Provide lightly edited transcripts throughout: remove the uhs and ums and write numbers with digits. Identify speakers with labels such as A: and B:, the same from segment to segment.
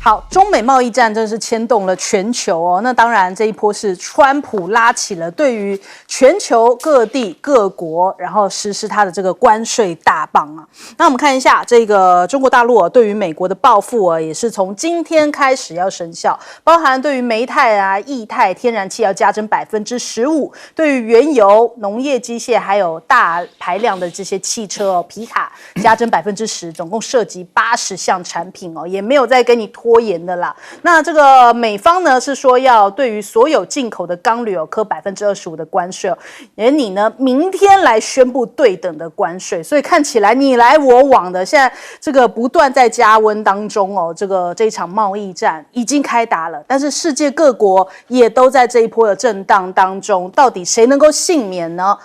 A: 好，中美贸易战真是牵动了全球哦。那当然，这一波是川普拉起了对于全球各地各国，然后实施他的这个关税大棒啊。那我们看一下这个中国大陆对于美国的报复也是从今天开始要生效，包含对于煤炭啊、液态天然气要加征15%，对于原油、农业机械还有大排量的这些汽车皮卡加征10%，总共涉及80项产品也没有再跟你拖延的啦。那这个美方呢是说要对于所有进口的钢铝科25%的关税而你呢明天来宣布对等的关税，所以看起来你来我往的，现在这个不断在加温当中这一场贸易战已经开打了，但是世界各国也都在这一波的震荡当中，到底谁能够幸免呢？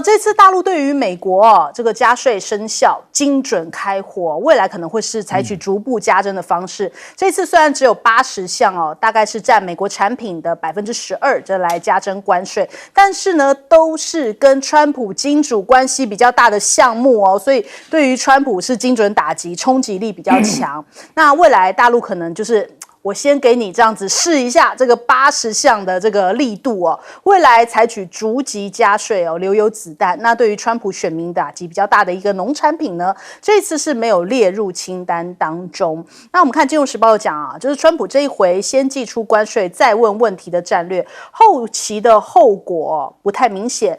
A: 这次大陆对于美国这个加税生效，精准开火，未来可能会是采取逐步加征的方式。这次虽然只有80项大概是占美国产品的12%这来加征关税，但是呢都是跟川普金主关系比较大的项目所以对于川普是精准打击，冲击力比较强。那未来大陆可能就是我先给你这样子试一下这个80项的这个力度未来采取逐级加税留有子弹。那对于川普选民打击比较大的一个农产品呢，这次是没有列入清单当中。那我们看《金融时报》讲就是川普这一回先祭出关税再问问题的战略，后期的后果不太明显，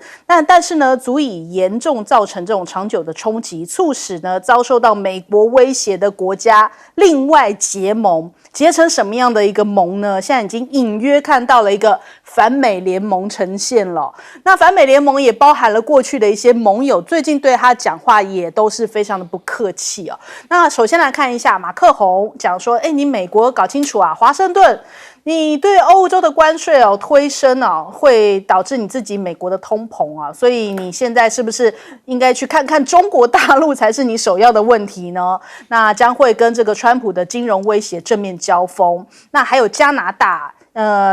A: 但是呢足以严重造成这种长久的冲击，促使呢遭受到美国威胁的国家另外结盟。结成什么样的一个盟呢？现在已经隐约看到了一个反美联盟呈现了。那反美联盟也包含了过去的一些盟友，最近对他讲话也都是非常的不客气那首先来看一下马克宏讲说，你美国搞清楚华盛顿，你对欧洲的关税推升会导致你自己美国的通膨所以你现在是不是应该去看看中国大陆才是你首要的问题呢？那将会跟这个川普的金融威胁正面交锋。那还有加拿大。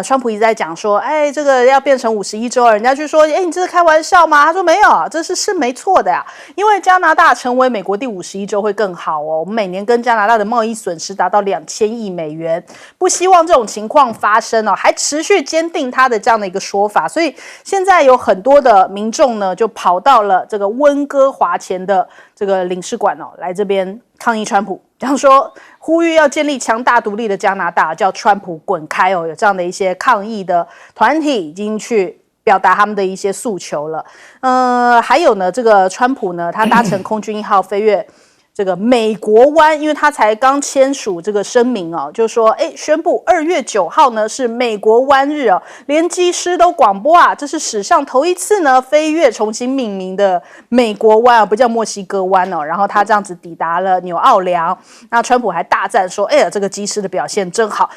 A: 川普一直在讲说，这个要变成51州人家就说，你这是开玩笑吗？他说没有，这是没错的呀，因为加拿大成为美国第51州会更好我们每年跟加拿大的贸易损失达到2000亿美元，不希望这种情况发生还持续坚定他的这样的一个说法，所以现在有很多的民众呢就跑到了这个温哥华前的这个领事馆来这边抗议川普，这样说呼吁要建立强大独立的加拿大，叫川普滚开有这样的一些抗议的团体已经去表达他们的一些诉求了。还有呢，这个川普呢，他搭乘空军1号飞越这个美国湾，因为他才刚签署这个声明就说宣布2月9号呢是美国湾日连机师都广播这是史上头一次呢飞越重新命名的美国湾不叫墨西哥湾然后他这样子抵达了纽奥良，那川普还大赞说这个机师的表现真好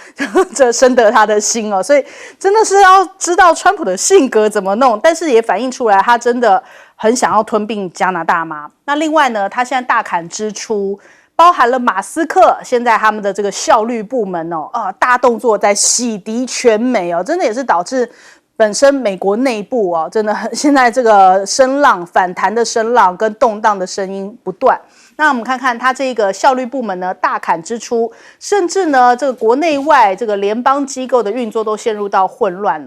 A: 这深得他的心所以真的是要知道川普的性格怎么弄，但是也反映出来他真的很想要吞并加拿大吗？那另外呢，他现在大砍支出，包含了马斯克现在他们的这个效率部门大动作在洗涤全美真的也是导致本身美国内部真的现在这个声浪反弹的声浪跟动荡的声音不断。那我们看看他这个效率部门呢大砍支出，甚至呢这个国内外这个联邦机构的运作都陷入到混乱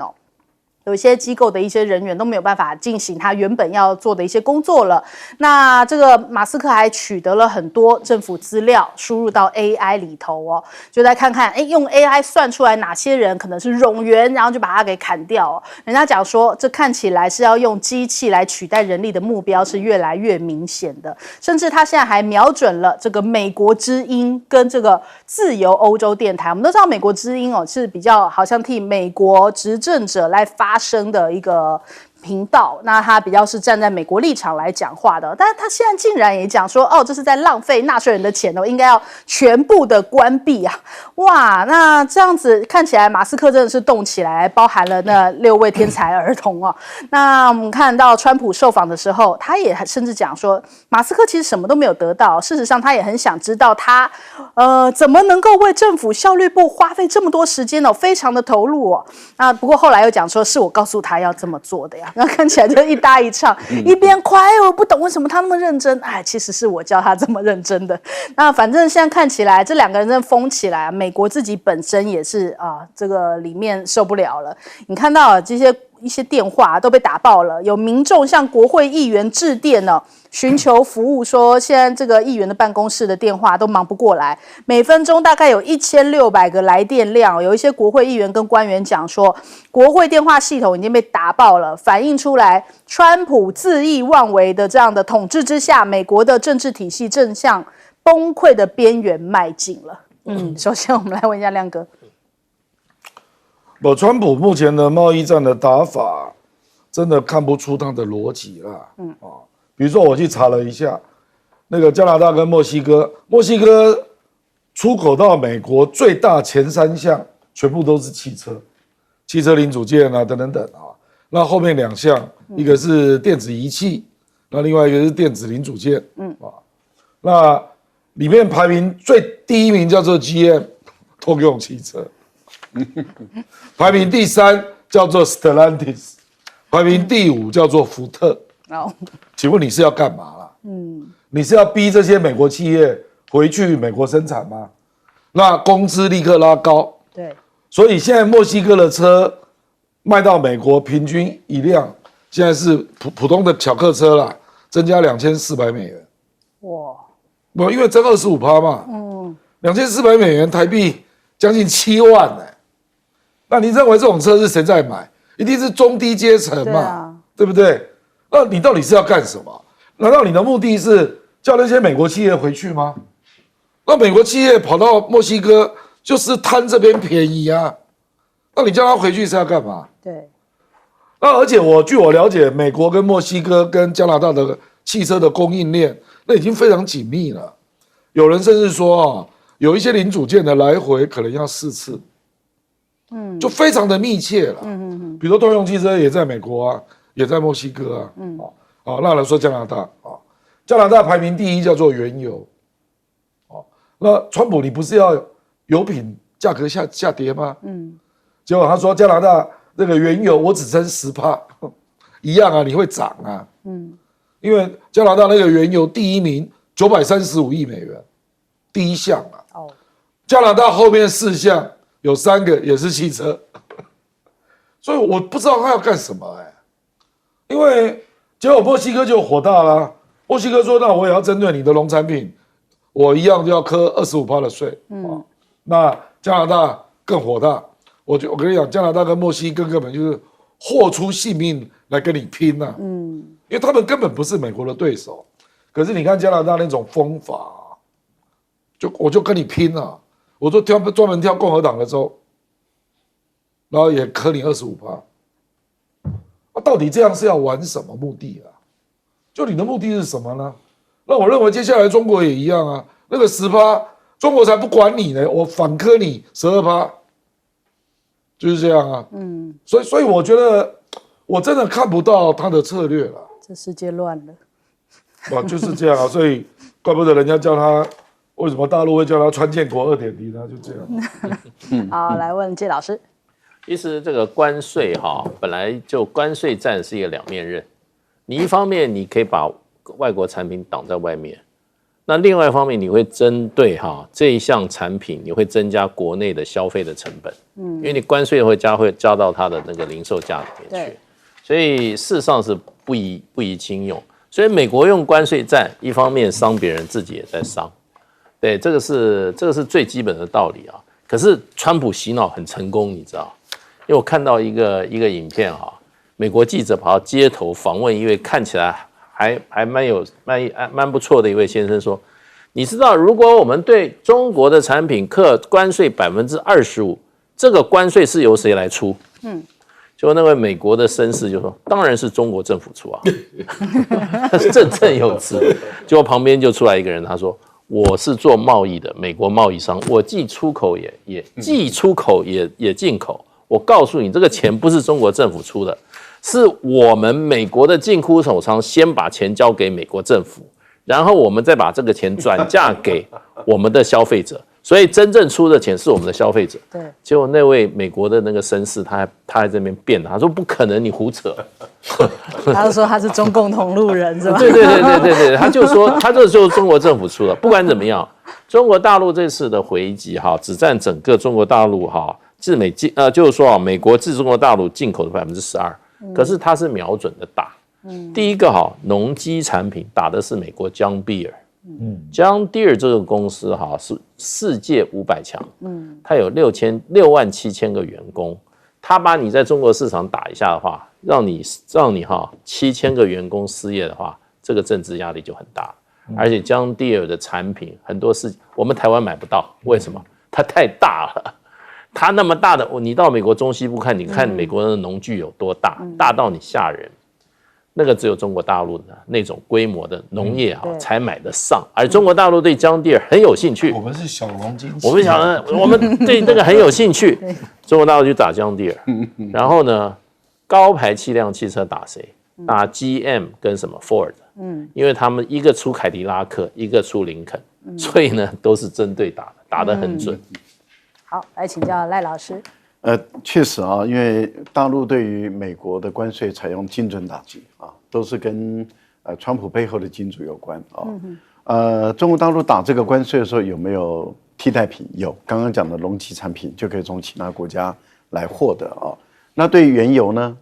A: 有一些机构的一些人员都没有办法进行他原本要做的一些工作了。那这个马斯克还取得了很多政府资料输入到 AI 里头就来看看用 AI 算出来哪些人可能是冗员，然后就把它给砍掉人家讲说这看起来是要用机器来取代人力的目标是越来越明显的，甚至他现在还瞄准了这个美国之音跟这个自由欧洲电台。我们都知道美国之音是比较好像替美国执政者来发声的一个频道，那他比较是站在美国立场来讲话的，但是他现在竟然也讲说这是在浪费纳税人的钱应该要全部的关闭哇，那这样子看起来马斯克真的是动起来，包含了那6位天才儿童那我们看到川普受访的时候，他也甚至讲说马斯克其实什么都没有得到，事实上他也很想知道他怎么能够为政府效率部花费这么多时间非常的投入那不过后来又讲说是我告诉他要这么做的呀啊，然后看起来就一搭一唱，一边夸我不懂为什么他那么认真，其实是我教他这么认真的。那反正现在看起来这两个人真的疯起来，美国自己本身也是这个里面受不了了。你看到这些一些电话都被打爆了，有民众向国会议员致电呢，寻求服务，说现在这个议员的办公室的电话都忙不过来，每分钟大概有1600个来电量。有一些国会议员跟官员讲说，国会电话系统已经被打爆了，反映出来川普恣意妄为的这样的统治之下，美国的政治体系正向崩溃的边缘迈进了。首先我们来问一下亮哥。
B: 川普目前的贸易战的打法，真的看不出他的逻辑啦。比如说我去查了一下，那个加拿大跟墨西哥出口到美国最大前3项全部都是汽车零组件啊，等等啊。那后面2项，一个是电子仪器，那另外一个是电子零组件。那里面排名第一名叫做 GM 通用汽车。排名第3叫做 Stellantis， 排名第5叫做福特。请问你是要干嘛啦？你是要逼这些美国企业回去美国生产吗？那工资立刻拉高。
A: 对，
B: 所以现在墨西哥的车卖到美国，平均一辆现在是普通的小客车啦，增加$2400。哇！因为增25%嘛。$2400台币将近7万呢。那你认为这种车是谁在买？一定是中低阶层嘛，对不对？那你到底是要干什么？难道你的目的是叫那些美国企业回去吗？那美国企业跑到墨西哥就是贪这边便宜啊，那你叫他回去是要干嘛？
A: 对。
B: 那而且据我了解，美国跟墨西哥跟加拿大的汽车的供应链那已经非常紧密了，有人甚至说有一些零组件的来回可能要4次。就非常的密切了。比如说通用汽车也在美国啊，也在墨西哥啊。那来说加拿大啊，加拿大排名第1叫做原油。那川普你不是要油品价格下跌吗？结果他说加拿大那个原油我只增10%，一样啊，你会涨啊。因为加拿大那个原油第1名$935亿，第1项啊。加拿大后面4项。有3个也是汽车，所以我不知道他要干什么因为结果墨西哥就火大了。墨西哥说：“那我也要针对你的农产品，我一样就要课25%的税。”那加拿大更火大，我跟你讲，加拿大跟墨西哥根本就是豁出性命来跟你拼呐。因为他们根本不是美国的对手，可是你看加拿大那种风法，我就跟你拼啊。我就专门挑共和党的州，然后也磕你25%。到底这样是要玩什么目的啊？就你的目的是什么呢？那我认为接下来中国也一样啊，那个10%，中国才不管你呢，我反磕你12%，就是这样啊。所以我觉得我真的看不到他的策略了。
A: 这世界乱了。
B: 就是这样啊，所以怪不得人家叫他。为什么大陆会叫他川建国2.0呢？就这样。
A: 好，来问谢老师。
C: 其实这个关税本来就关税战是一个两面刃。你一方面你可以把外国产品挡在外面，那另外一方面你会针对这一项产品，你会增加国内的消费的成本。因为你关税会加到它的那个零售价里面去，所以事实上是不宜轻用。所以美国用关税战，一方面伤别人，自己也在伤。对，这个是最基本的道理啊。可是川普洗脑很成功，你知道？因为我看到一个影片美国记者跑到街头访问一位看起来还蛮不错的一位先生，说：“你知道，如果我们对中国的产品课关税25%，这个关税是由谁来出？”结果那位美国的绅士就说：“当然是中国政府出啊。”振振有词。结果旁边就出来一个人，他说：“我是做贸易的，美国贸易商，我既出口也进口。我告诉你，这个钱不是中国政府出的，是我们美国的进出口商先把钱交给美国政府，然后我们再把这个钱转嫁给我们的消费者。所以真正出的钱是我们的消费者。
A: 对，
C: 结果那位美国的那个绅士，他在这边辩，他说不可能，你胡扯。
A: 他就说他是中共同路人是吧？
C: 对，他就说他这就是中国政府出的。不管怎么样，中国大陆这次的回击哈，只占整个中国大陆哈自美就是说啊，美国自中国大陆进口的12%，可是它是瞄准的打。第一个哈，农机产品打的是美国 John Deere。John Deere 这个公司哈是世界500强，它有67000个员工，它把你在中国市场打一下的话，让你哈7000个员工失业的话，这个政治压力就很大。而且 John Deere 的产品很多是我们台湾买不到，为什么？它太大了，它那么大的，你到美国中西部看，你看美国的农具有多大，大到你吓人。那个只有中国大陆的那种规模的农业才买得上，而中国大陆对John Deere很有兴趣。
B: 我们是小农经济，
C: 我们对这个很有兴趣。中国大陆就打John Deere，然后呢，高排气量汽车打谁？打 GM 跟什么 Ford，因为他们一个出凯迪拉克，一个出林肯，所以呢都是针对打得很准。
A: 好，来请教赖老师。
D: 确实啊，因为大陆对于美国的关税采用精准打击啊，都是跟川普背后的金主有关啊。中国大陆打这个关税的时候有没有替代品？有，刚刚讲的农机产品就可以从其他国家来获得啊。那对于原油呢？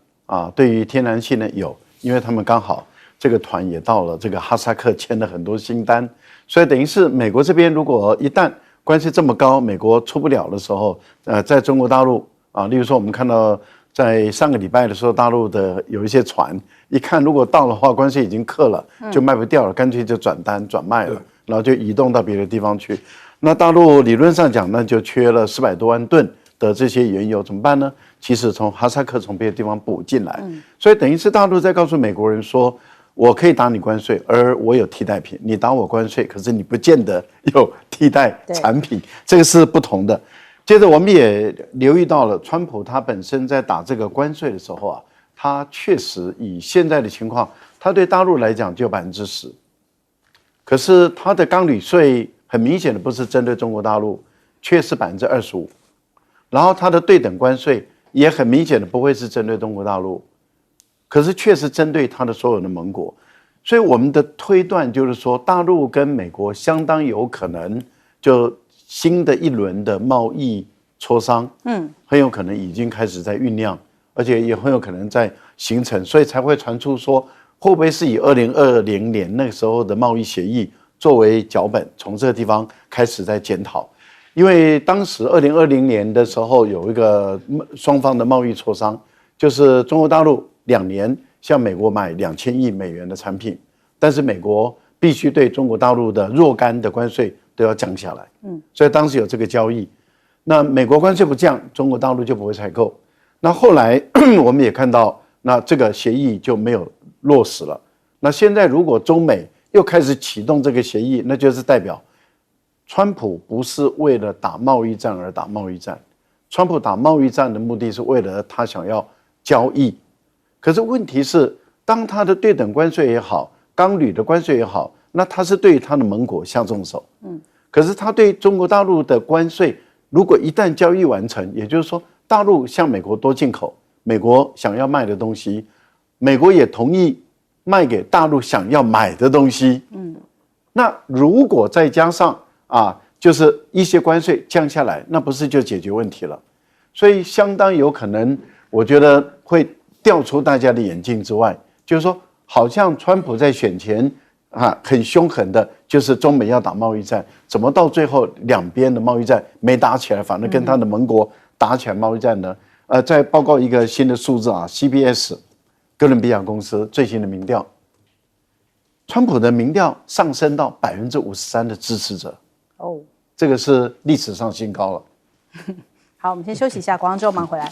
D: 对于天然气呢？有，因为他们刚好这个团也到了这个哈萨克签了很多新单，所以等于是美国这边如果一旦关税这么高，美国出不了的时候，在中国大陆例如说我们看到在上个礼拜的时候，大陆的有一些船，一看如果到的话，关税已经克了，就卖不掉了，干脆就转单转卖了，然后就移动到别的地方去。那大陆理论上讲呢，就缺了400多万吨的这些原油，怎么办呢？其实从哈萨克从别的地方补进来，所以等于是大陆在告诉美国人说，我可以打你关税，而我有替代品。你打我关税，可是你不见得有替代产品，这个是不同的。接着我们也留意到了，川普他本身在打这个关税的时候啊，他确实以现在的情况，他对大陆来讲就10%，可是他的钢铝税很明显的不是针对中国大陆，却是25%，然后他的对等关税也很明显的不会是针对中国大陆。可是确实针对他的所有的盟国，所以我们的推断就是说，大陆跟美国相当有可能就新的一轮的贸易磋商，很有可能已经开始在酝酿，而且也很有可能在形成，所以才会传出说，会不会是以2020年那个时候的贸易协议作为脚本，从这个地方开始在检讨。因为当时2020年的时候有一个双方的贸易磋商，就是中国大陆2年向美国买2000亿美元的产品，但是美国必须对中国大陆的若干的关税都要降下来，所以当时有这个交易。那美国关税不降，中国大陆就不会采购。那后来我们也看到，那这个协议就没有落实了。那现在如果中美又开始启动这个协议，那就是代表川普不是为了打贸易战而打贸易战，川普打贸易战的目的是为了他想要交易。可是问题是，当他的对等关税也好，钢铝的关税也好，那他是对他的盟国下重手。可是他对中国大陆的关税，如果一旦交易完成，也就是说大陆向美国多进口，美国想要卖的东西，美国也同意卖给大陆想要买的东西。那如果再加上就是一些关税降下来，那不是就解决问题了？所以相当有可能，我觉得会掉出大家的眼镜之外，就是说，好像川普在选前很凶狠的，就是中美要打贸易战，怎么到最后两边的贸易战没打起来，反而跟他的盟国打起来贸易战呢？再报告一个新的数字CBS 哥伦比亚公司最新的民调，川普的民调上升到53%的支持者，这个是历史上新高了。
A: 好，我们先休息一下，广告之后马上回来。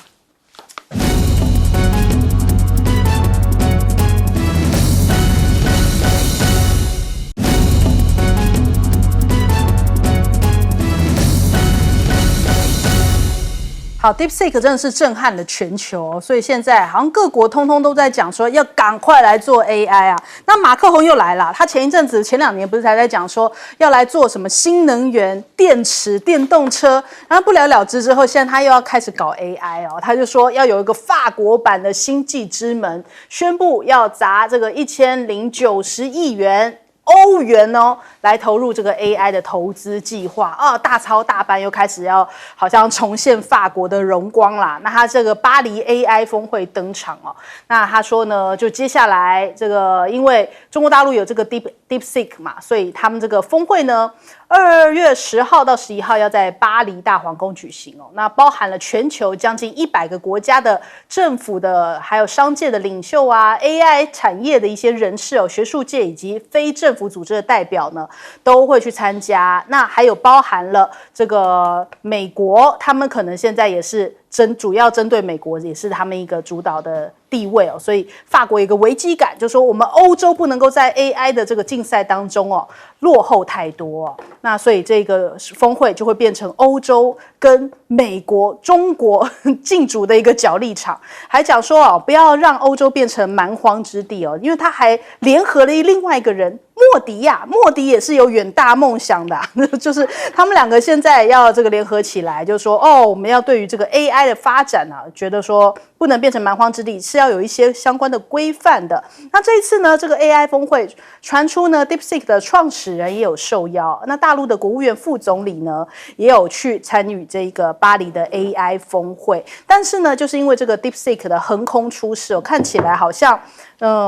A: 好 ，DeepSeek 真的是震撼了全球，所以现在好像各国通通都在讲说要赶快来做 AI 啊。那马克宏又来了，他前2年不是才在讲说要来做什么新能源、电池、电动车，然后不了了之之后，现在他又要开始搞 AI 哦，他就说要有一个法国版的星际之门，宣布要砸这个1090亿元。欧元哦，来投入这个 AI 的投资计划啊，大操大办又开始要好像重现法国的荣光啦。那他这个巴黎 AI 峰会登场哦，那他说呢，就接下来这个因为中国大陆有这个 DeepSeek 嘛，所以他们这个峰会呢，2月10号到11号要在巴黎大皇宫举行哦。那包含了全球将近100个国家的政府的，还有商界的领袖啊 ，AI 产业的一些人士哦，学术界以及非政府组织的代表呢，都会去参加。那还有包含了这个美国，他们可能现在也是主要针对美国，也是他们一个主导的地位哦。所以法国有一个危机感，就是说我们欧洲不能够在 AI 的这个竞赛当中哦落后太多哦。那所以这个峰会就会变成欧洲跟美国、中国竞逐的一个角力场，还讲说哦，不要让欧洲变成蛮荒之地哦，因为他还联合了另外一个人。莫迪呀，莫迪也是有远大梦想的啊，就是他们两个现在要这个联合起来，就说哦，我们要对于这个 AI 的发展啊，觉得说不能变成蛮荒之地，是要有一些相关的规范的。那这一次呢，这个 AI 峰会传出呢 ，DeepSeek 的创始人也有受邀，那大陆的国务院副总理呢也有去参与这个巴黎的 AI 峰会，但是呢，就是因为这个 DeepSeek 的横空出世哦，看起来好像。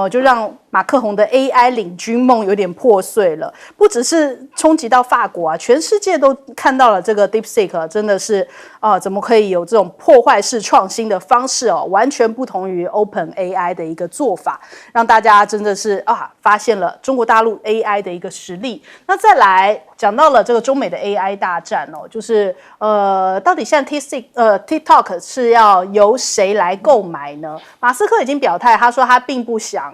A: 就让马克宏的 AI 领军梦有点破碎了，不只是冲击到法国啊，全世界都看到了这个 DeepSeek 真的是怎么可以有这种破坏式创新的方式哦，完全不同于 OpenAI 的一个做法，让大家真的是发现了中国大陆 AI 的一个实力。那再来讲到了这个中美的 AI 大战哦，就是到底现在 TikTok 是要由谁来购买呢？马斯克已经表态，他说他并不想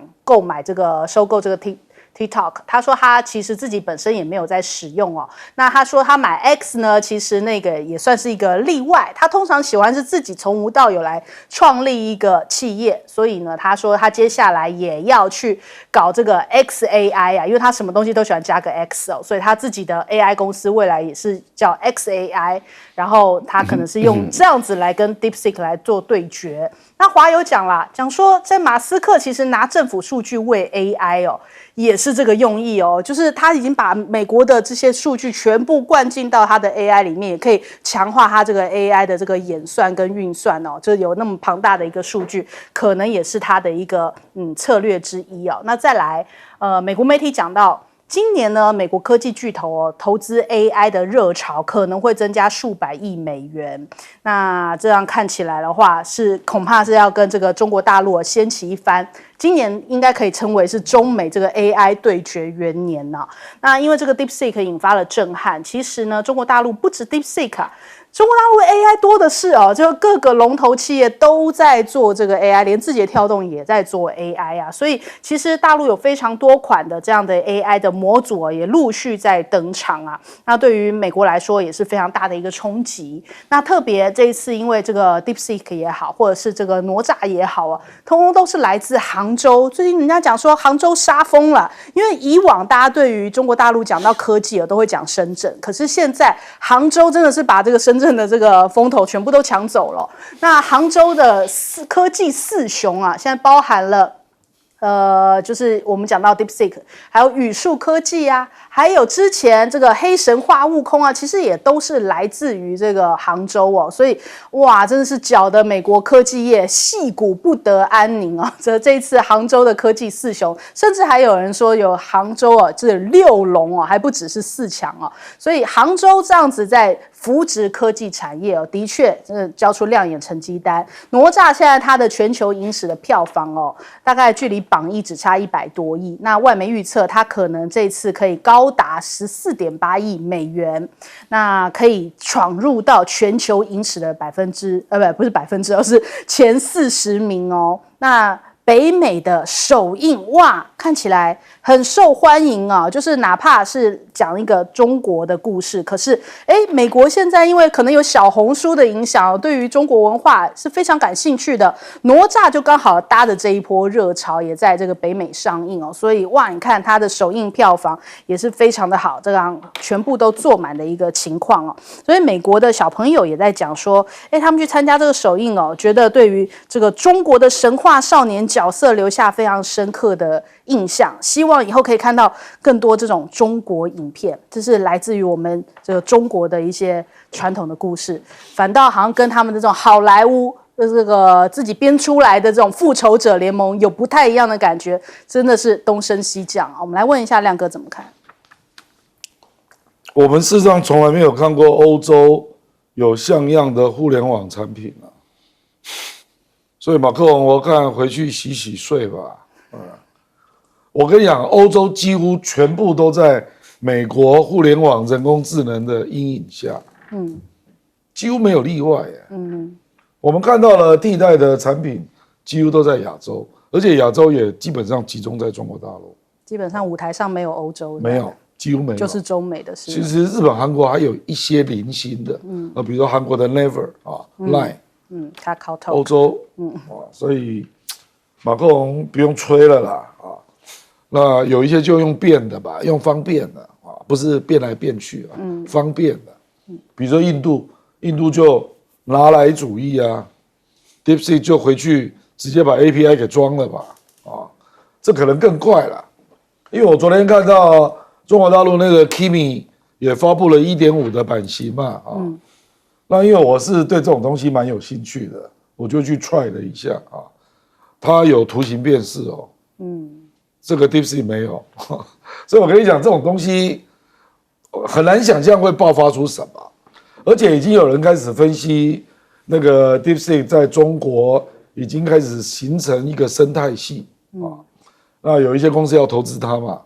A: 收购这个 TikTok， 他说他其实自己本身也没有在使用哦。那他说他买 X 呢，其实那个也算是一个例外。他通常喜欢是自己从无到有来创立一个企业，所以呢，他说他接下来也要去搞这个 XAI 啊，因为他什么东西都喜欢加个 X 哦，所以他自己的 AI 公司未来也是叫 XAI， 然后他可能是用这样子来跟 DeepSeek 来做对决。那华友讲说在马斯克其实拿政府数据喂 AI 哦。也是这个用意哦，就是他已经把美国的这些数据全部灌进到他的 AI 里面，也可以强化他这个 AI 的这个演算跟运算哦，就是有那么庞大的一个数据，可能也是他的一个策略之一哦。那再来，美国媒体讲到。今年呢，美国科技巨头投资 AI 的热潮可能会增加数百亿美元。那这样看起来的话，恐怕是要跟这个中国大陆掀起一番。今年应该可以称为是中美这个 AI 对决元年呐。那因为这个 DeepSeek 引发了震撼，其实呢，中国大陆不止 DeepSeek 啊。中国大陆的 AI 多的是哦，就各个龙头企业都在做这个 AI， 连字节跳动也在做 AI 啊，所以其实大陆有非常多款的这样的 AI 的模组也陆续在登场啊。那对于美国来说也是非常大的一个冲击。那特别这一次，因为这个 DeepSeek 也好，或者是这个哪吒也好啊，通通都是来自杭州。最近人家讲说杭州杀疯了，因为以往大家对于中国大陆讲到科技都会讲深圳，可是现在杭州真的是把这个深圳的这个风头全部都抢走了。那杭州的科技四雄啊，现在包含了就是我们讲到 DeepSeek， 还有宇树科技啊，还有之前这个黑神话悟空啊，其实也都是来自于这个杭州哦。所以哇，真的是搅得美国科技业矽谷不得安宁啊！这一次杭州的科技四雄，甚至还有人说有杭州这6龙还不只是4强哦。所以杭州这样子在扶植科技产业的确真的交出亮眼成绩单。哪吒现在它的全球影史的票房大概距离榜1只差100多亿。那外媒预测它可能这次可以高达14.8亿美元，那可以闯入到全球影史的不是百分之，而是前40名哦。那北美的首映，哇，看起来很受欢迎啊！就是哪怕是讲一个中国的故事，可是美国现在因为可能有小红书的影响，对于中国文化是非常感兴趣的。哪吒就刚好搭的这一波热潮，也在这个北美上映哦，所以哇，你看它的首映票房也是非常的好，这样全部都坐满的一个情况哦。所以美国的小朋友也在讲说，他们去参加这个首映哦，觉得对于这个中国的神话少年角色留下非常深刻的印象，希望以后可以看到更多这种中国影片，这是来自于我们这个中国的一些传统的故事，反倒好像跟他们的这种好莱坞这个自己编出来的这种复仇者联盟有不太一样的感觉，真的是东升西降啊！我们来问一下亮哥怎么看？
B: 我们事实上从来没有看过欧洲有像样的互联网产品啊。所以马克龙，我看回去洗洗睡吧。我跟你讲，欧洲几乎全部都在美国互联网、人工智能的阴影下，几乎没有例外。我们看到了替代的产品几乎都在亚洲，而且亚洲也基本上集中在中国大陆，
A: 基本上舞台上没有欧洲的，
B: 没有，几乎没有，
A: 就是中美的事。
B: 其实日本、韩国还有一些零星的，比如说韩国的 Never 啊、Line。
A: 他靠透
B: 欧洲，所以马克龙不用吹了啦啊。那有一些就用变的吧，用方便的啊，不是变来变去啊，方便的。比如说印度就拿来主义啊 ，DeepSeek 就回去直接把 API 给装了吧啊，这可能更快了。因为我昨天看到中国大陆那个 Kimi 也发布了 1.5 的版型嘛啊。那因为我是对这种东西蛮有兴趣的，我就去 try 了一下啊，它有图形辨识哦，这个 DeepSeek 没有，所以我跟你讲，这种东西很难想象会爆发出什么，而且已经有人开始分析那个 DeepSeek 在中国已经开始形成一个生态系啊，那有一些公司要投资它嘛，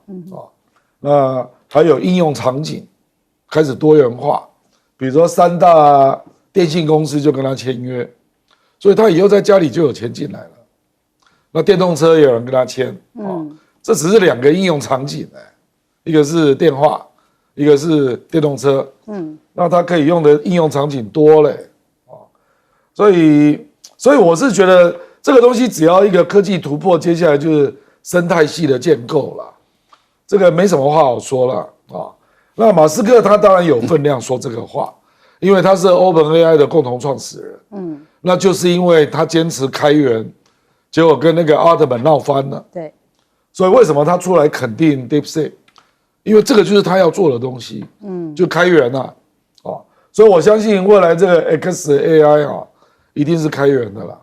B: 那还有应用场景开始多元化。比如说3大电信公司就跟他签约，所以他以后在家里就有钱进来了。那电动车也有人跟他签，这只是2个应用场景，一个是电话，一个是电动车，那他可以用的应用场景多嘞，所以我是觉得这个东西只要一个科技突破，接下来就是生态系的建构了，这个没什么话好说了啊。那马斯克他当然有分量说这个话，因为他是 OpenAI 的共同创始人，那就是因为他坚持开源，结果跟那个阿特曼闹翻了，
A: 对，
B: 所以为什么他出来肯定 DeepSeek？ 因为这个就是他要做的东西，就开源啊，所以我相信未来这个 XAI 啊，一定是开源的啦，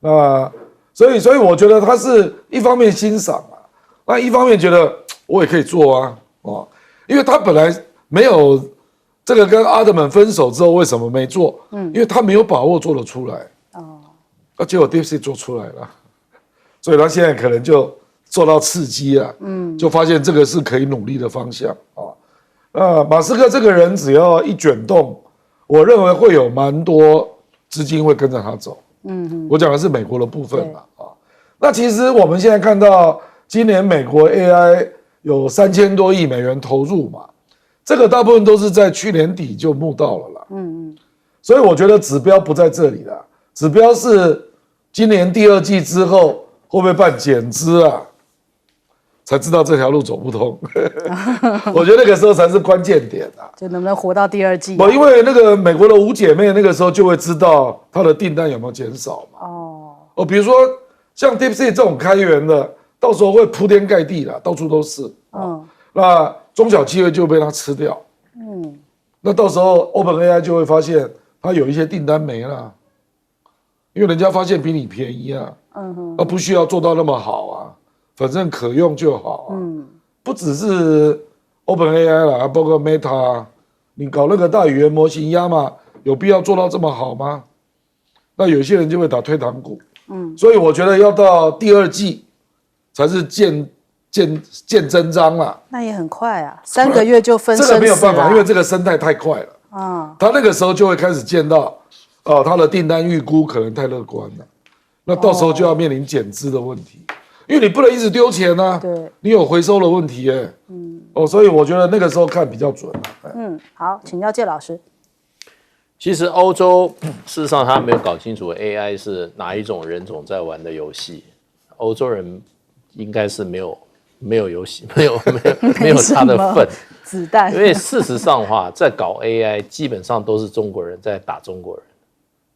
B: 那所以我觉得他是一方面欣赏啊，那一方面觉得我也可以做啊，因为他本来没有这个跟阿德曼分手之后为什么没做？因为他没有把握做得出来。结果 DeepSeek 做出来了，所以他现在可能就受到刺激了，就发现这个是可以努力的方向啊。马斯克这个人只要一卷动，我认为会有蛮多资金会跟着他走。我讲的是美国的部分了啊。那其实我们现在看到今年美国 AI。有3000多亿美元投入嘛，这个大部分都是在去年底就募到了啦。所以我觉得指标不在这里啦，指标是今年第2季之后会不会办减资啊，才知道这条路走不通。我觉得那个时候才是关键点啊，
A: 就能不能活到第2季
B: 不，因为那个美国的5姐妹那个时候就会知道它的订单有没有减少嘛。比如说像 DeepSeek 这种开源的。到时候会铺天盖地啦，到处都是。那中小企业就被它吃掉。那到时候 OpenAI 就会发现它有一些订单没了，因为人家发现比你便宜啊。不需要做到那么好啊，反正可用就好啊。不只是 OpenAI 啦，包括 Meta， 你搞那个大语言模型压嘛，有必要做到这么好吗？那有些人就会打退堂鼓。所以我觉得要到第2季。才是见真章啦，
A: 那也很快啊，3个月就分生死了。
B: 这个没有办法，因为这个生态太快了。他那个时候就会开始见到，他的订单预估可能太乐观了。那到时候就要面临减资的问题，因为你不能一直丢钱啊，
A: 对，
B: 你有回收的问题所以我觉得那个时候看比较准
A: 好，请教介老师。
C: 其实欧洲事实上他没有搞清楚 AI 是哪一种人种在玩的游戏，欧洲人应该是没有游戏，没有他的份。
A: 子弹，
C: 因为事实上的话，在搞 AI 基本上都是中国人在打中国人，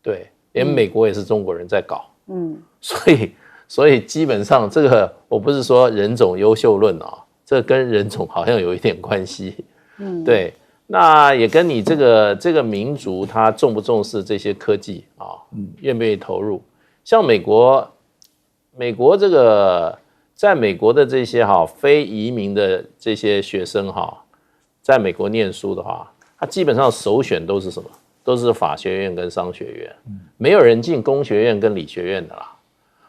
C: 对，连美国也是中国人在搞，所以基本上这个我不是说人种优秀论啊，这跟人种好像有一点关系，对。那也跟你这个民族他重不重视这些科技啊，愿不愿意投入？像美国这个在美国的这些非移民的这些学生在美国念书的话，他基本上首选都是什么？都是法学院跟商学院，没有人进工学院跟理学院的啦。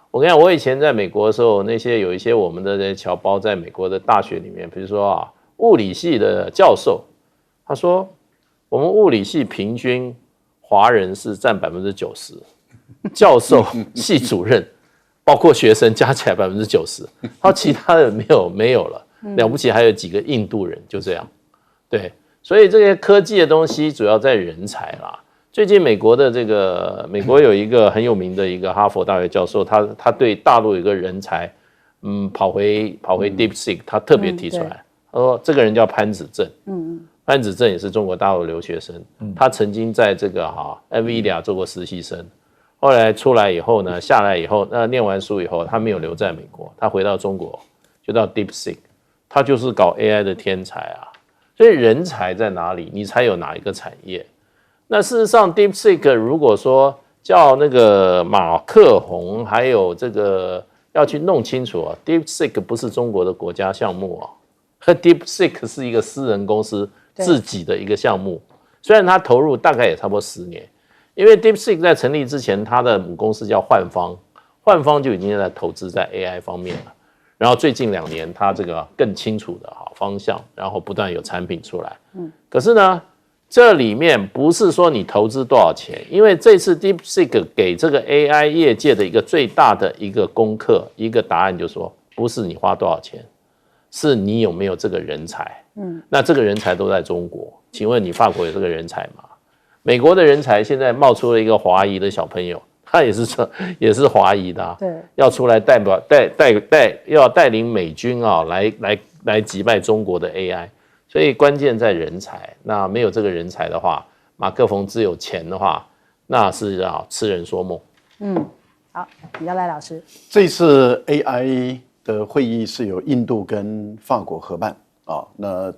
C: 我跟你讲，我以前在美国的时候，有一些我们的这些侨胞在美国的大学里面，比如说物理系的教授。他说，我们物理系平均华人是占90%，教授、系主任，包括学生加起来90%，他说其他的没有了，了不起还有几个印度人，就这样。对，所以这些科技的东西主要在人才啦。最近美国有一个很有名的一个哈佛大学教授，他对大陆有一个人才，跑回 DeepSeek， 他特别提出来，他说这个人叫潘子正，潘子正也是中国大陆留学生，他曾经在这个NVIDIA 做过实习生，后来出来以后呢，下来以后，念完书以后，他没有留在美国，他回到中国，就到 DeepSeek， 他就是搞 AI 的天才啊。所以人才在哪里，你才有哪一个产业。那事实上 DeepSeek 如果说叫那个马克宏还有这个要去弄清楚DeepSeek 不是中国的国家项目DeepSeek 是一个私人公司自己的一个项目，虽然它投入大概也差不多10年，因为 DeepSeek 在成立之前，它的母公司叫幻方，幻方就已经在投资在 AI 方面了。然后最近2年，它这个更清楚的方向，然后不断有产品出来。可是呢，这里面不是说你投资多少钱，因为这次 DeepSeek 给这个 AI 业界的一个最大的一个功课，一个答案就是说，不是你花多少钱，是你有没有这个人才。那这个人才都在中国，请问你法国有这个人才吗？美国的人才现在冒出了一个华裔的小朋友，他也是华裔的
A: 对，
C: 要出来要带领美军来击败中国的 AI， 所以关键在人才。那没有这个人才的话，马克宏只有钱的话，那是痴人说梦。
A: 好，李耀来老师，
D: 这次 AI 的会议是由印度跟法国合办那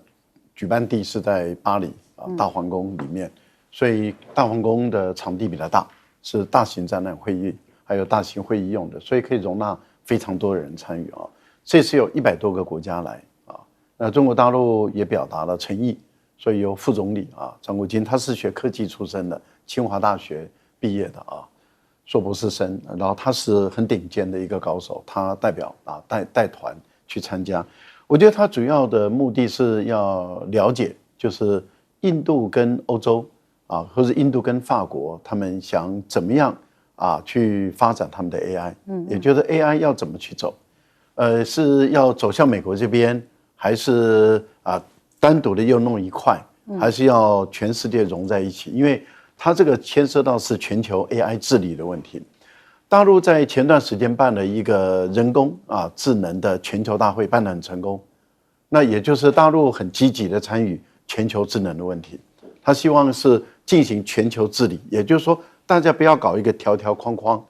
D: 举办地是在巴黎大皇宫里面，所以大皇宫的场地比较大，是大型展览会议还有大型会议用的，所以可以容纳非常多人参与这次有100多个国家来那中国大陆也表达了诚意，所以由副总理张国京，他是学科技出身的，清华大学毕业的硕博士生，然后他是很顶尖的一个高手，他代表带团去参加。我觉得他主要的目的是要了解，就是印度跟欧洲或者印度跟法国，他们想怎么样去发展他们的 AI，也就是 AI 要怎么去走，是要走向美国这边，还是单独的又弄一块，还是要全世界融在一起？因为它这个牵涉到是全球 AI 治理的问题。大陆在前段时间办了一个人工智能的全球大会，办得很成功。那也就是大陆很积极的参与全球智能的问题，他希望是进行全球治理，也就是说大家不要搞一个条条框框，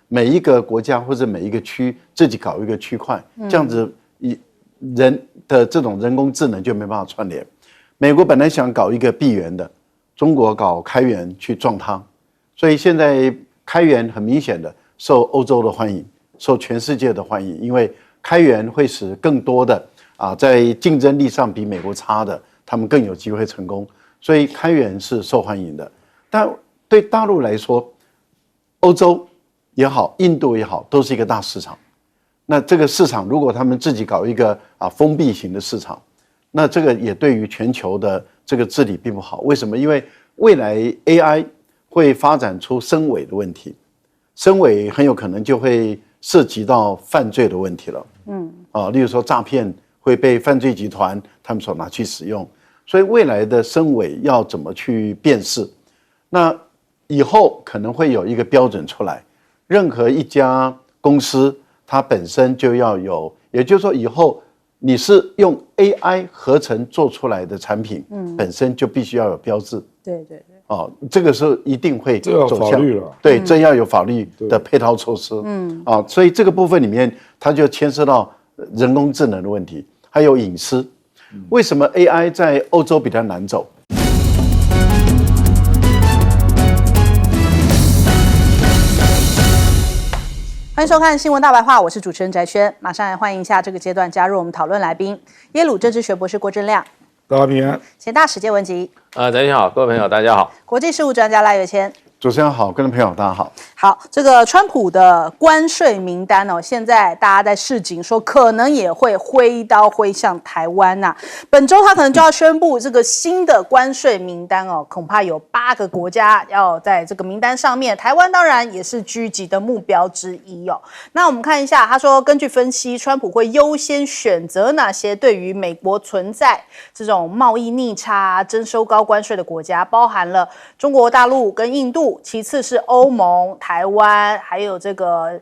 D: 每一个国家或者每一个区自己搞一个区块，这样子人的这种人工智能就没办法串联。美国本来想搞一个闭源的，中国搞开源去撞它，所以现在开源很明显的受欧洲的欢迎，受全世界的欢迎，因为开源会使更多的在竞争力上比美国差的，他们更有机会成功，所以开源是受欢迎的。但对大陆来说，欧洲也好，印度也好，都是一个大市场。那这个市场如果他们自己搞一个封闭型的市场，那这个也对于全球的这个治理并不好。为什么？因为未来 AI 会发展出深伪的问题。深伪很有可能就会涉及到犯罪的问题了。例如说诈骗会被犯罪集团他们所拿去使用，所以未来的深伪要怎么去辨识？那以后可能会有一个标准出来，任何一家公司它本身就要有，也就是说以后你是用 AI 合成做出来的产品，本身就必须要有标志。
A: 对。
D: 这个是一定会走向
B: 法律了，
D: 对，这要有法律的配套措施。所以这个部分里面，它就牵涉到人工智能的问题，还有隐私。为什么 AI 在欧洲比较难走？
A: 欢迎收看《新闻大白话》，我是主持人翟轩，马上来欢迎一下这个阶段加入我们讨论来宾，耶鲁政治学博士郭正亮，
B: 大家平安。
A: 前大使谢文吉，
C: 翟先好，各位朋友大家好。
A: 国际事务专家赖岳谦。
D: 主持人好，各位朋友大家好。
A: 好，这个川普的关税名单哦，现在大家在示警说可能也会挥刀挥向台湾呐。本周他可能就要宣布这个新的关税名单哦，恐怕有8个国家要在这个名单上面，台湾当然也是狙击的目标之一哦。那我们看一下，他说根据分析，川普会优先选择哪些对于美国存在这种贸易逆差、征收高关税的国家，包含了中国大陆跟印度。其次是欧盟、台湾，还有这个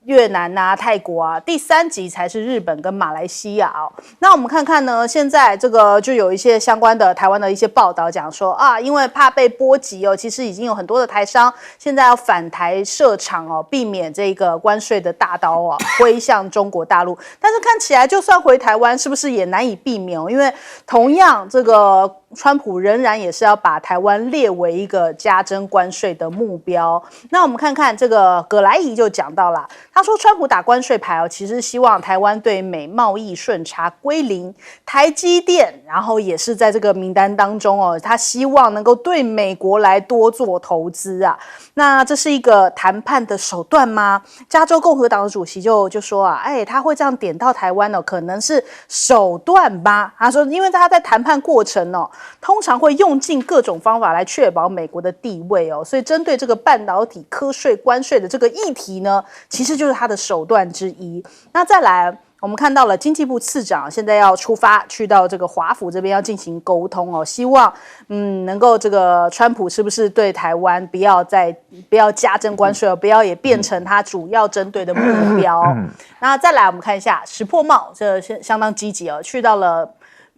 A: 越南啊、泰国啊，第3级才是日本跟马来西亚哦。那我们看看呢，现在这个就有一些相关的台湾的一些报道讲说啊，因为怕被波及哦，其实已经有很多的台商现在要返台设厂哦，避免这个关税的大刀啊挥向中国大陆。但是看起来就算回台湾，是不是也难以避免哦？因为同样这个川普仍然也是要把台湾列为一个加征关税的目标。那我们看看这个葛莱仪就讲到了，他说川普打关税牌哦，其实希望台湾对美贸易顺差归零。台积电然后也是在这个名单当中哦，他希望能够对美国来多做投资啊。那这是一个谈判的手段吗？加州共和党的主席就说啊，他会这样点到台湾哦，可能是手段吗？他说，因为他在谈判过程哦，通常会用尽各种方法来确保美国的地位哦，所以针对这个半导体科税关税的这个议题呢，其实就是他的手段之一。那再来，我们看到了经济部次长现在要出发去到这个华府这边要进行沟通哦，希望能够这个川普是不是对台湾不要加征关税哦，不要也变成他主要针对的目标。那再来我们看一下石破茂，这相当积极哦，去到了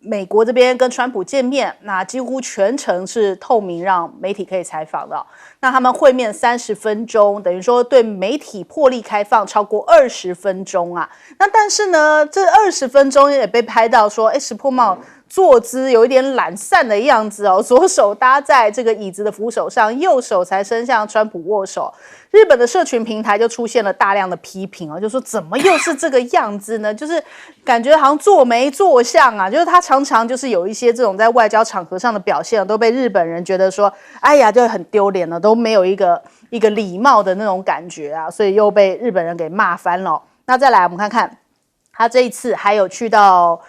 A: 美国这边跟川普见面，那几乎全程是透明，让媒体可以采访的。那他们会面30分钟，等于说对媒体破例开放超过20分钟啊。那但是呢，这20分钟也被拍到说，石破茂坐姿有一点懒散的样子哦，左手搭在这个椅子的扶手上，右手才伸向川普握手。日本的社群平台就出现了大量的批评哦，就说怎么又是这个样子呢？就是感觉好像做没做相啊，就是他常常就是有一些这种在外交场合上的表现都被日本人觉得说，哎呀，就很丢脸了，都没有一个礼貌的那种感觉啊，所以又被日本人给骂翻了。那再来我们看看，他这一次还有去到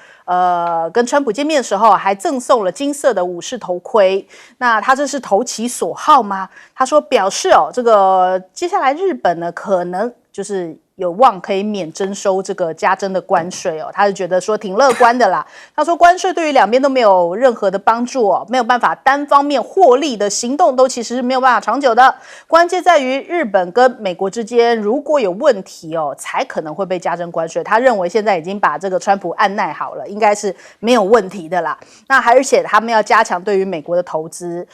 A: 跟川普见面的时候，还赠送了金色的武士头盔。那他这是投其所好吗？他说表示哦，这个接下来日本呢，可能就是有望可以免征收这个加征的关税哦，他是觉得说挺乐观的啦。他说关税对于两边都没有任何的帮助哦，没有办法单方面获利的行动都其实是没有办法长久的。关键在于日本跟美国之间如果有问题哦，才可能会被加征关税。他认为现在已经把这个川普按捺好了，应该是没有问题的啦。那而且他们要加强对于美国的投资，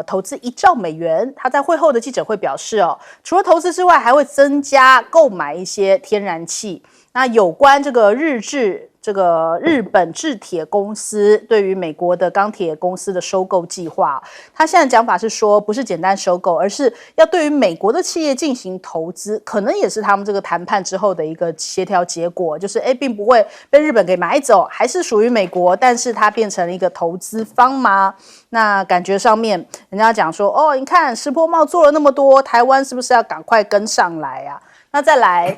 A: 投资1兆美元。他在会后的记者会表示哦，除了投资之外，还会增加购买一些天然气。那有关这个日本制铁公司对于美国的钢铁公司的收购计划，他现在讲法是说，不是简单收购，而是要对于美国的企业进行投资，可能也是他们这个谈判之后的一个协调结果，就是并不会被日本给买走，还是属于美国，但是它变成了一个投资方吗？那感觉上面人家讲说，哦，你看石破茂做了那么多，台湾是不是要赶快跟上来啊？那再来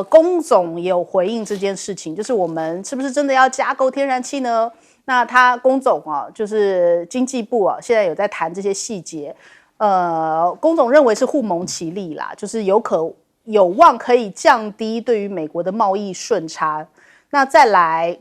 A: 龚总也有回应这件事情，就是我们是不是真的要加购天然气呢？那龚总啊，就是经济部啊，现在有在谈这些细节。龚总认为是互蒙其利啦，就是有望可以降低对于美国的贸易顺差。那再来，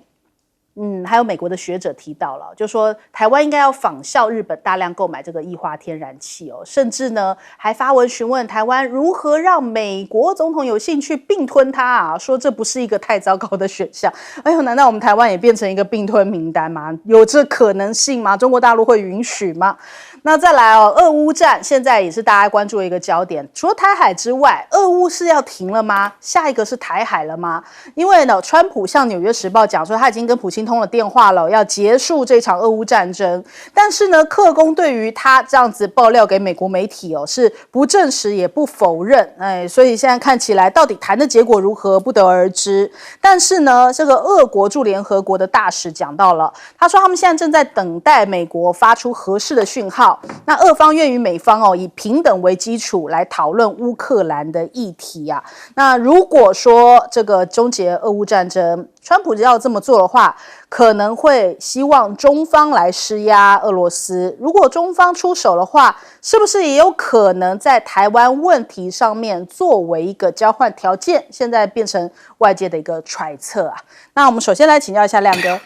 A: 还有美国的学者提到了，就说台湾应该要仿效日本大量购买这个液化天然气哦，甚至呢还发文询问台湾如何让美国总统有兴趣并吞它啊，说这不是一个太糟糕的选项。哎呦，难道我们台湾也变成一个并吞名单吗？有这可能性吗？中国大陆会允许吗？那再来哦，俄乌战现在也是大家关注的一个焦点。除了台海之外，俄乌是要停了吗？下一个是台海了吗？因为呢，川普向《纽约时报》讲说他已经跟普京通了电话了，要结束这场俄乌战争。但是呢，克宫对于他这样子爆料给美国媒体哦，是不证实也不否认。所以现在看起来到底谈的结果如何不得而知。但是呢，这个俄国驻联合国的大使讲到了，他说他们现在正在等待美国发出合适的讯号。那俄方愿与美方以平等为基础来讨论乌克兰的议题啊。那如果说这个终结俄乌战争，川普要这么做的话，可能会希望中方来施压俄罗斯。如果中方出手的话，是不是也有可能在台湾问题上面作为一个交换条件？现在变成外界的一个揣测啊。那我们首先来请教一下亮哥，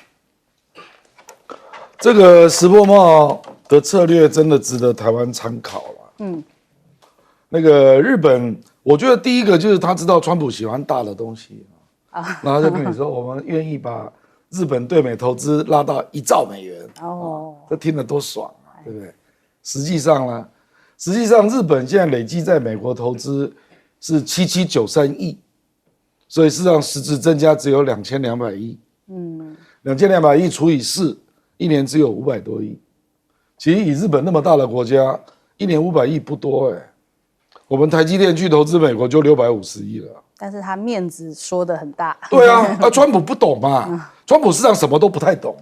B: 这个石破茂的策略真的值得台湾参考了。那个日本，我觉得第一个就是他知道川普喜欢大的东西然后就跟你说，我们愿意把日本对美投资拉到1兆美元。这听得多爽啊，对不对？实际上呢，日本现在累计在美国投资是7793亿，所以事实上实质增加只有2200亿。2200亿除以4，一年只有500多亿。其实以日本那么大的国家，一年500亿不多我们台积电去投资美国就650亿了。
A: 但是他面子说得很大。
B: 对啊，川普不懂嘛，川普事实上什么都不太懂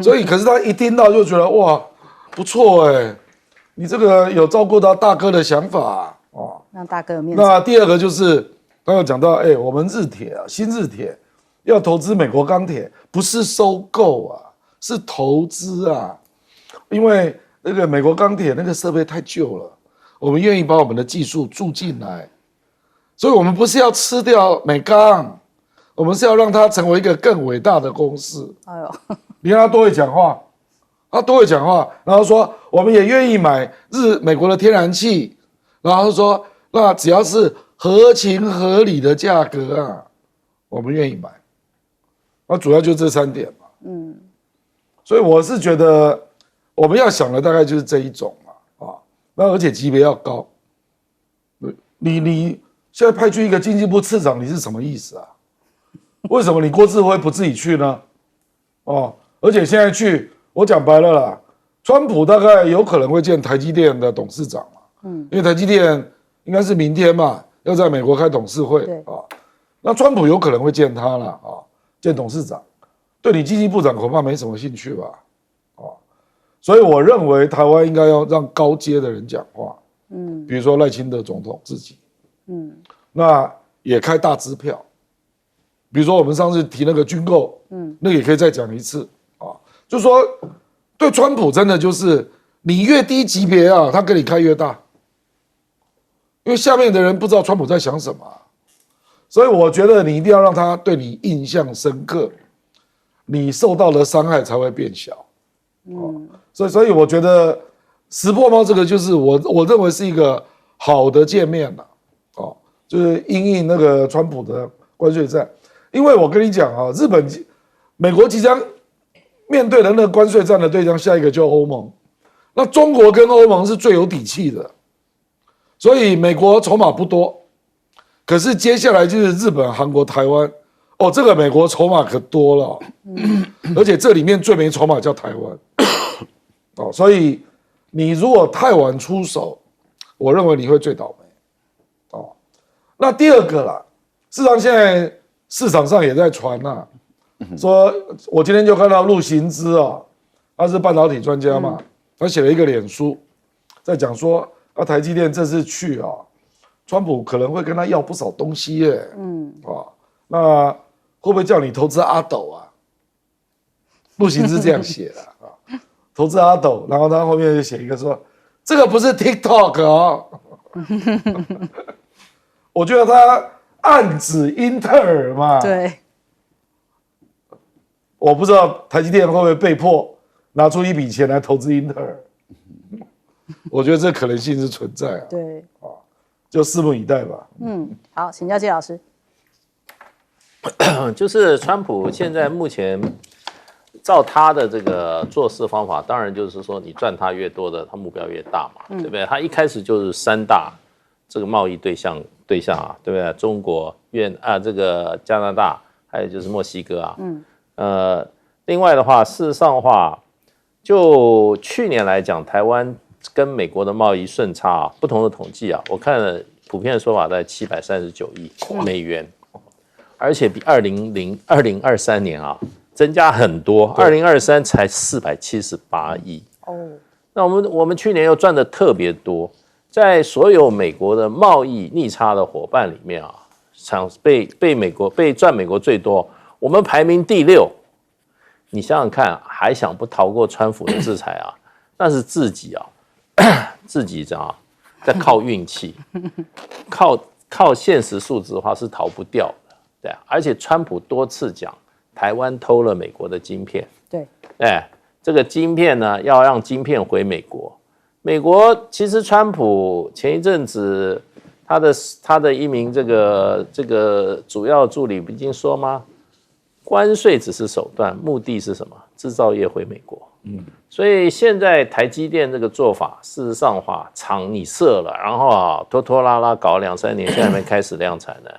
B: 所以可是他一听到就觉得哇，不错你这个有照顾到大哥的想法
A: 让大哥有面子。
B: 那第二个就是他有讲到，我们日铁新日铁要投资美国钢铁，不是收购是投资因为那个美国钢铁那个设备太旧了，我们愿意把我们的技术注进来，所以我们不是要吃掉美钢，我们是要让它成为一个更伟大的公司。你看他多会讲话，然后说我们也愿意买美国的天然气，然后说那只要是合情合理的价格我们愿意买。那主要就这3点嘛。所以我是觉得我们要想的大概就是这一种那而且级别要高。你现在派去一个经济部次长，你是什么意思为什么你郭志辉不自己去呢？而且现在去，我讲白了啦，川普大概有可能会见台积电的董事长因为台积电应该是明天嘛，要在美国开董事会那川普有可能会见他了见董事长，对你经济部长恐怕没什么兴趣吧所以我认为台湾应该要让高阶的人讲话比如说赖清德总统自己那也开大支票，比如说我们上次提那个军购那也可以再讲一次就是说对川普真的就是你越低级别他跟你开越大，因为下面的人不知道川普在想什么所以我觉得你一定要让他对你印象深刻，你受到的伤害才会变小所以我觉得石破茂这个就是我认为是一个好的界面就是因应那个川普的关税战，因为我跟你讲美国即将面对的那个关税战的对象，下一个就是欧盟。那中国跟欧盟是最有底气的，所以美国筹码不多，可是接下来就是日本、韩国、台湾。这个美国筹码可多了而且这里面最没筹码叫台湾所以你如果太晚出手，我认为你会最倒霉那第二个啦，事实上现在市场上也在传说我今天就看到陆行之他是半导体专家嘛他写了一个脸书在讲说台积电这次去川普可能会跟他要不少东西那会不会叫你投资阿斗陆行之这样写的投资阿斗，然后他后面就写一个说这个不是 TikTok 哦。我觉得他暗指英特尔嘛。
A: 对，
B: 我不知道台积电会不会被迫拿出一笔钱来投资英特尔。我觉得这可能性是存在啊。
A: 对，
B: 就拭目以待吧。
A: 好，请教谢老师。
C: 就是川普现在目前照他的这个做事方法，当然就是说你赚他越多的，他目标越大嘛，对不对？他一开始就是3大这个贸易对象啊，对不对？中国、这个加拿大，还有就是墨西哥啊。另外的话，事实上的话，就去年来讲，台湾跟美国的贸易顺差不同的统计啊，我看了普遍的说法在739亿美元。而且比2023年啊增加很多，2023才478亿。那我们去年又赚的特别多，在所有美国的贸易逆差的伙伴里面啊，被赚美国最多，我们排名第6。你想想看，还想不逃过川普的制裁啊？那是自己在靠运气，靠现实数字的话是逃不掉的。对，而且川普多次讲，台湾偷了美国的晶片。
A: 对，
C: 这个晶片呢，要让晶片回美国。美国其实川普前一阵子他的一名这个主要助理不已经说吗？关税只是手段，目的是什么？制造业回美国。所以现在台积电这个做法，事实上的话，厂你设了，然后拖拖拉拉搞了2-3年，现在还没开始量产呢。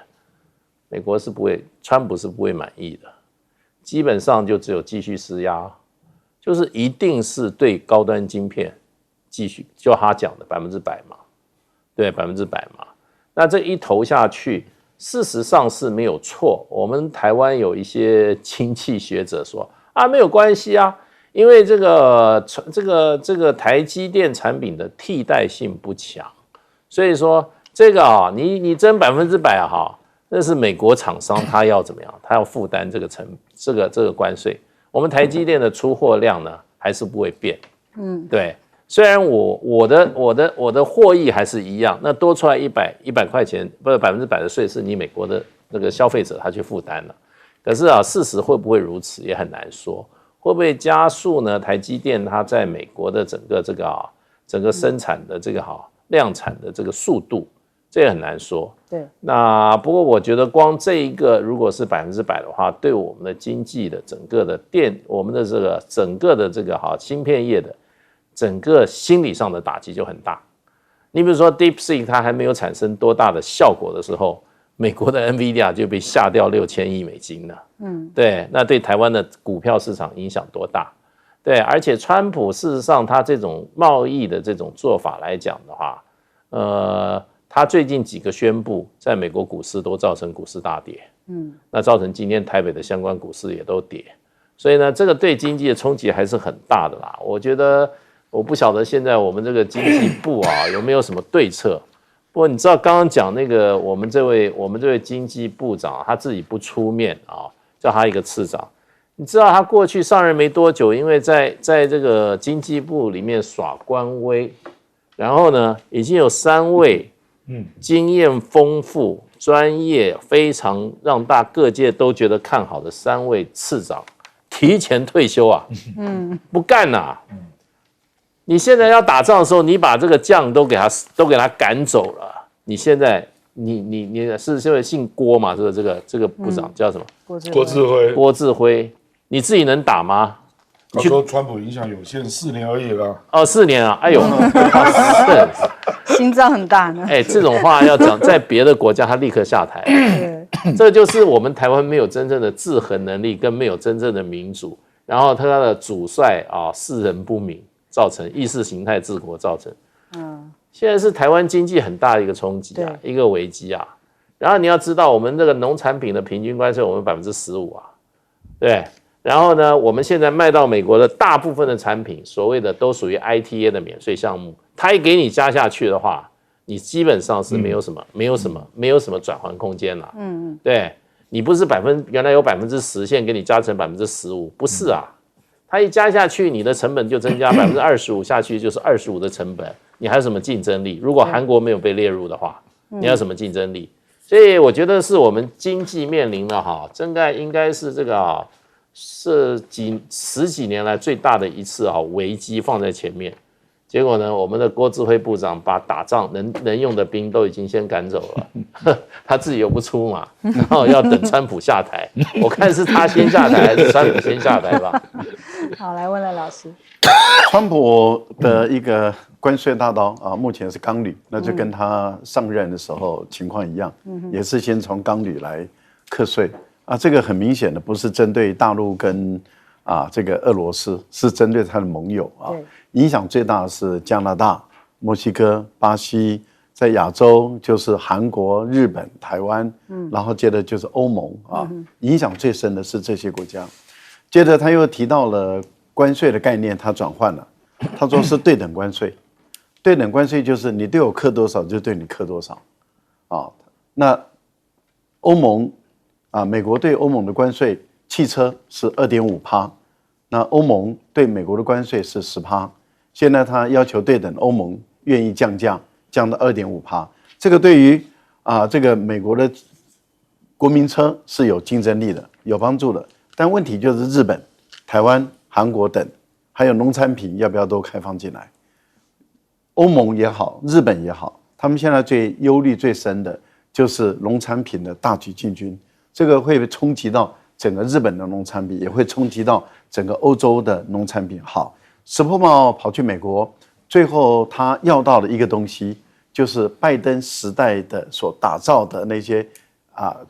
C: 美国是不会，川普是不会满意的，基本上就只有继续施压，就是一定是对高端晶片继续，就他讲的100%嘛，对，100%嘛。那这一投下去，事实上是没有错。我们台湾有一些经济学者说啊，没有关系啊，因为这个台积电产品的替代性不强，所以说这个你争100%那是美国厂商他要怎么样？他要负担这个关税。我们台积电的出货量呢，还是不会变。对。虽然我的获益还是一样，那多出来100块钱，不是100%的税是你美国的那个消费者他去负担了。可是事实会不会如此也很难说。会不会加速呢？台积电它在美国的整个生产的量产的这个速度。这也很难说。
A: 对，
C: 那不过我觉得光这一个如果是100%的话，对我们的经济的整个的我们的整个的芯片业的整个心理上的打击就很大。你比如说 DeepSeek 它还没有产生多大的效果的时候，美国的 NVIDIA 就被下掉$6000亿了。对，那对台湾的股票市场影响多大？对，而且川普事实上他这种贸易的这种做法来讲的话，他最近几个宣布，在美国股市都造成股市大跌，那造成今天台北的相关股市也都跌，所以呢，这个对经济的冲击还是很大的啦。我觉得，我不晓得现在我们这个经济部有没有什么对策。不过你知道刚刚讲那个我们这位经济部长他自己不出面叫他一个次长，你知道他过去上任没多久，因为在这个经济部里面耍官威，然后呢，已经有3位。经验丰富、专业非常让各界都觉得看好的3位次长提前退休啊，不干啊。你现在要打仗的时候，你把这个将都给他赶走了。你现在你是因为姓郭嘛？这个部长叫什么？郭志辉，你自己能打吗？
B: 他说川普影响有限，4年而已了。
C: 4年啊！哎呦，
A: 心脏很大呢。
C: 这种话要讲在别的国家，他立刻下台。这就是我们台湾没有真正的制衡能力，跟没有真正的民主，然后他的主帅识人不明，造成意识形态治国，造成。现在是台湾经济很大的一个冲击啊，一个危机啊。然后你要知道，我们这个农产品的平均关税，我们15%啊，对。然后呢，我们现在卖到美国的大部分的产品，所谓的都属于 ITA 的免税项目，它一给你加下去的话，你基本上是没有什么转换空间了。对，你不是原来有10%，现在给你加成15%，不是啊，它一加下去，你的成本就增加25%下去，就是25%的成本，你还有什么竞争力？如果韩国没有被列入的话，你还有什么竞争力？所以我觉得是我们经济面临的应该是这个是十几年来最大的一次危机放在前面。结果呢，我们的郭志辉部长把打仗能用的兵都已经先赶走了，他自己又不出马，然后要等川普下台。我看是他先下台还是川普先下台吧？
A: 好，来问了老师，
D: 川普的一个关税大刀啊，目前是钢铝，那就跟他上任的时候情况一样，也是先从钢铝来课税啊。这个很明显的不是针对大陆跟这个俄罗斯，是针对他的盟友啊。影响最大的是加拿大、墨西哥、巴西，在亚洲就是韩国、日本、台湾，然后接着就是欧盟啊。影响最深的是这些国家。接着他又提到了关税的概念，他转换了，他说是对等关税。对等关税就是你对我课多少就对你课多少啊。那欧盟美国对欧盟的关税，汽车是2.5%，那欧盟对美国的关税是10%。现在他要求对等，欧盟愿意降价，降到2.5%。这个对于这个美国的国民车是有竞争力的，有帮助的。但问题就是日本、台湾、韩国等，还有农产品要不要都开放进来？欧盟也好，日本也好，他们现在最忧虑最深的就是农产品的大举进军，这个会冲击到整个日本的农产品，也会冲击到整个欧洲的农产品。好。石破茂跑去美国，最后他要到的一个东西，就是拜登时代的所打造的那些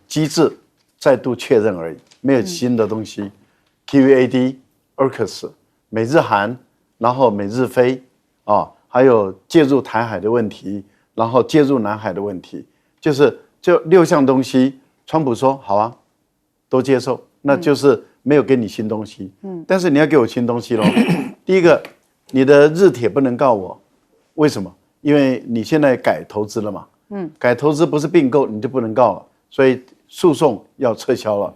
D: 机制再度确认而已，没有新的东西。QUAD、AUKUS、美日韩，然后美日菲还有介入台海的问题，然后介入南海的问题，就6项东西，川普说好啊，都接受，那就是没有给你新东西。但是你要给我新东西咯。第一个，你的日铁不能告我，为什么？因为你现在改投资了嘛，改投资不是并购，你就不能告了，所以诉讼要撤销了。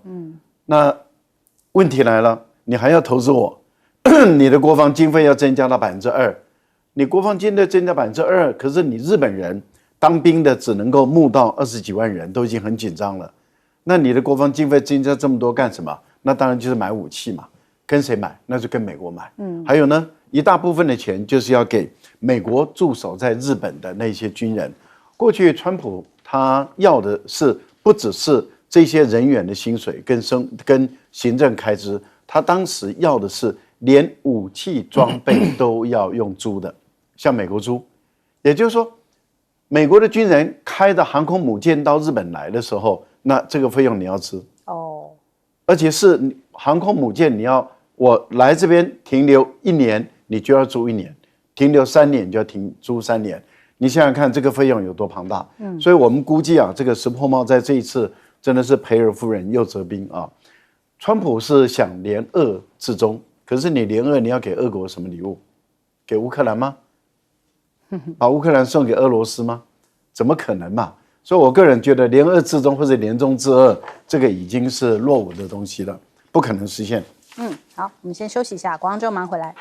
D: 那问题来了，你还要投资我，你的国防经费要增加到2%，你国防经费增加2%，可是你日本人当兵的只能够募到20几万人，都已经很紧张了。那你的国防经费增加这么多干什么？那当然就是买武器嘛。跟谁买？那就跟美国买。还有呢，一大部分的钱就是要给美国驻守在日本的那些军人。过去川普他要的是不只是这些人员的薪水跟行政开支，他当时要的是连武器装备都要用租的，向美国租。也就是说，美国的军人开的航空母舰到日本来的时候，那这个费用你要支而且是航空母舰我来这边停留1年，你就要租1年；停留3年，你就要租3年。你想想看，这个费用有多庞大。所以我们估计这个石破茂在这一次真的是赔尔夫人又折兵啊。川普是想联俄制中，可是你联俄，你要给俄国什么礼物？给乌克兰吗？把乌克兰送给俄罗斯吗？怎么可能嘛？所以我个人觉得联俄制中或者联中制俄，这个已经是落伍的东西了，不可能实现。
A: 好，我们先休息一下，广告之后马上回来。